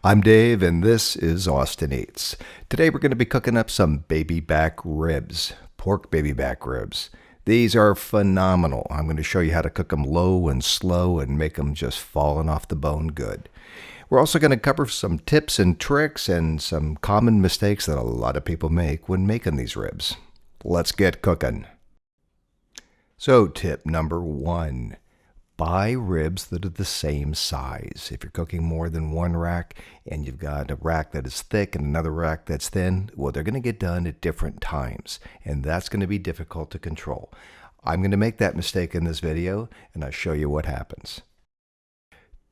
I'm Dave, and this is Austin Eats. Today we're going to be cooking up some baby back ribs, pork baby back ribs. These are phenomenal. I'm going to show you how to cook them low and slow and make them just falling off the bone good. We're also going to cover some tips and tricks and some common mistakes that a lot of people make when making these ribs. Let's get cooking. So tip number 1. Buy ribs that are the same size. If you're cooking more than one rack and you've got a rack that is thick and another rack that's thin, well, they're going to get done at different times, and that's going to be difficult to control. I'm going to make that mistake in this video, and I'll show you what happens.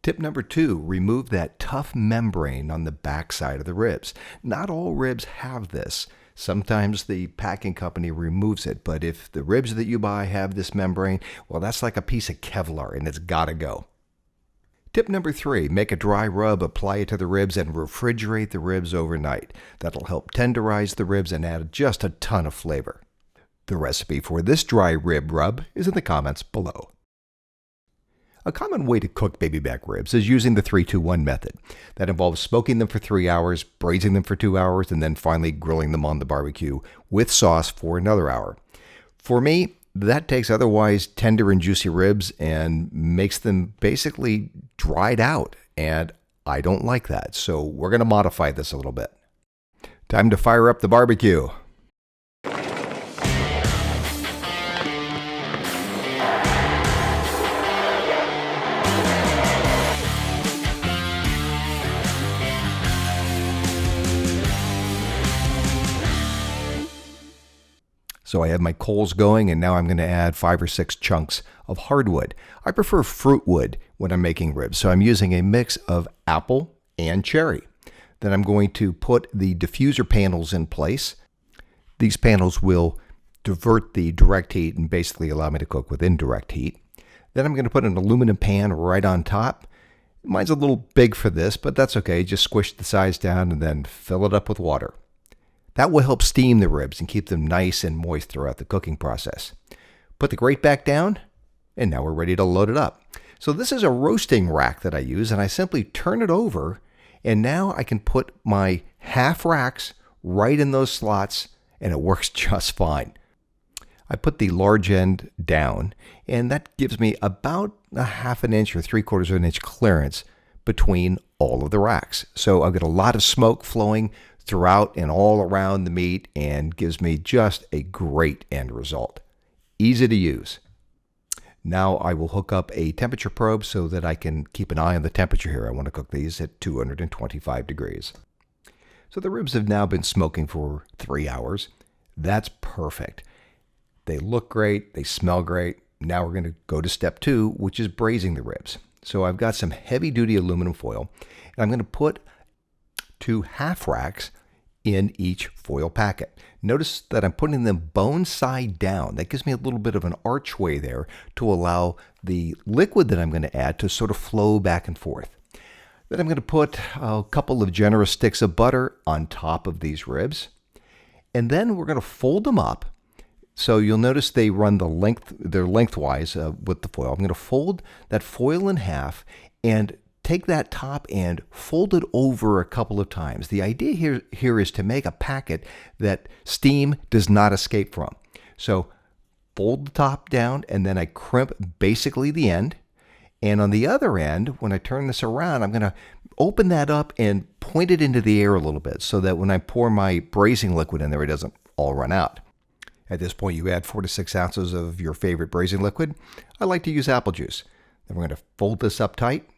Tip number 2, remove that tough membrane on the back side of the ribs. Not all ribs have this. Sometimes the packing company removes it, but if the ribs that you buy have this membrane, well, that's like a piece of Kevlar, and it's got to go. Tip number 3, make a dry rub, apply it to the ribs, and refrigerate the ribs overnight. That'll help tenderize the ribs and add just a ton of flavor. The recipe for this dry rib rub is in the comments below. A common way to cook baby back ribs is using the 3-2-1 method. That involves smoking them for 3 hours, braising them for 2 hours, and then finally grilling them on the barbecue with sauce for another hour. For me, that takes otherwise tender and juicy ribs and makes them basically dried out, and I don't like that, so we're going to modify this a little bit. Time to fire up the barbecue. So I have my coals going, and now I'm going to add 5 or 6 chunks of hardwood. I prefer fruit wood when I'm making ribs, so I'm using a mix of apple and cherry. Then I'm going to put the diffuser panels in place. These panels will divert the direct heat and basically allow me to cook with indirect heat. Then I'm going to put an aluminum pan right on top. Mine's a little big for this, but that's okay. Just squish the sides down and then fill it up with water. That will help steam the ribs and keep them nice and moist throughout the cooking process. Put the grate back down, and now we're ready to load it up. So this is a roasting rack that I use, and I simply turn it over, and now I can put my half racks right in those slots, and it works just fine. I put the large end down, and that gives me about a 1/2 inch or 3/4 of an inch clearance between all of the racks. So I've got a lot of smoke flowing throughout and all around the meat and gives me just a great end result. Easy to use. Now I will hook up a temperature probe so that I can keep an eye on the temperature here. I want to cook these at 225 degrees. So the ribs have now been smoking for 3 hours. That's perfect. They look great. They smell great. Now we're going to go to step 2, which is braising the ribs. So I've got some heavy-duty aluminum foil, and I'm going to put 2 half racks in each foil packet. Notice that I'm putting them bone side down. That gives me a little bit of an archway there to allow the liquid that I'm going to add to sort of flow back and forth. Then I'm going to put a couple of generous sticks of butter on top of these ribs. And then we're going to fold them up. So you'll notice they run they're lengthwise with the foil. I'm going to fold that foil in half and take that top and fold it over a couple of times. The idea here is to make a packet that steam does not escape from. So fold the top down, and then I crimp basically the end. And on the other end, when I turn this around, I'm going to open that up and point it into the air a little bit so that when I pour my braising liquid in there, it doesn't all run out. At this point, you add 4 to 6 ounces of your favorite braising liquid. I like to use apple juice. Then we're going to fold this up tight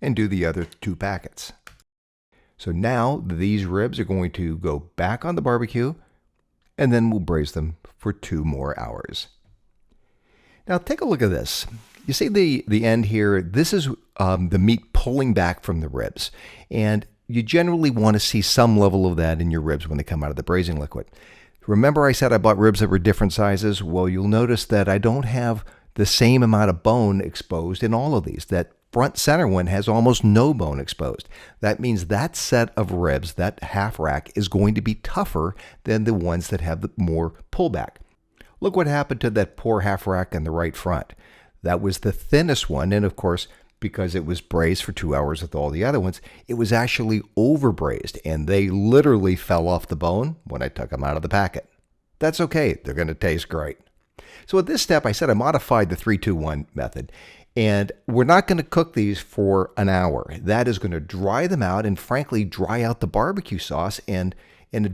and do the other 2 packets. So now these ribs are going to go back on the barbecue, and then we'll braise them for 2 more hours. Now take a look at this. You see the end here? This is the meat pulling back from the ribs, and you generally want to see some level of that in your ribs when they come out of the braising liquid. Remember I said I bought ribs that were different sizes? Well, you'll notice that I don't have the same amount of bone exposed in all of these. That front center one has almost no bone exposed. That means that set of ribs, that half rack, is going to be tougher than the ones that have more pullback. Look what happened to that poor half rack in the right front. That was the thinnest one, and of course, because it was braised for 2 hours with all the other ones. It was actually over braised, and they literally fell off the bone when I took them out of the packet. That's okay. They're going to taste great. So at this step, I said I modified the 3-2-1 method, and we're not going to cook these for an hour. That is going to dry them out and frankly dry out the barbecue sauce and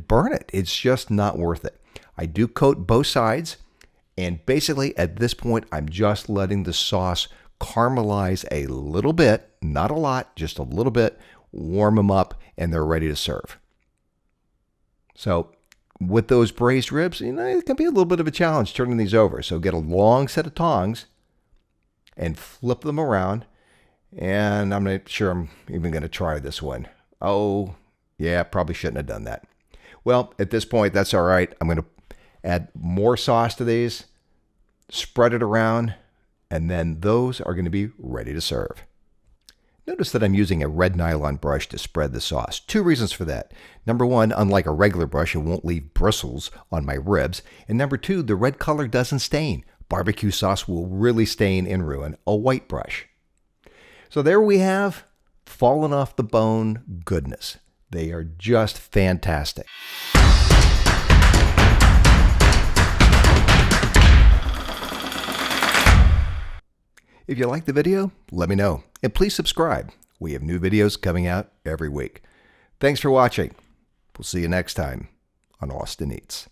burn it. It's just not worth it. I do coat both sides, and basically at this point, I'm just letting the sauce caramelize a little bit, not a lot, just a little bit, warm them up, and they're ready to serve. So with those braised ribs, it can be a little bit of a challenge turning these over. So get a long set of tongs and flip them around. And I'm not sure I'm even going to try this one. Oh, yeah, probably shouldn't have done that. Well, at this point, that's all right. I'm going to add more sauce to these, spread it around, and then those are going to be ready to serve. Notice that I'm using a red nylon brush to spread the sauce. 2 reasons for that. Number 1, unlike a regular brush, it won't leave bristles on my ribs. And number 2, the red color doesn't stain. Barbecue sauce will really stain and ruin a white brush. So there we have fallen off the bone goodness. They are just fantastic. If you like the video, let me know. And please subscribe. We have new videos coming out every week. Thanks for watching. We'll see you next time on Austin Eats.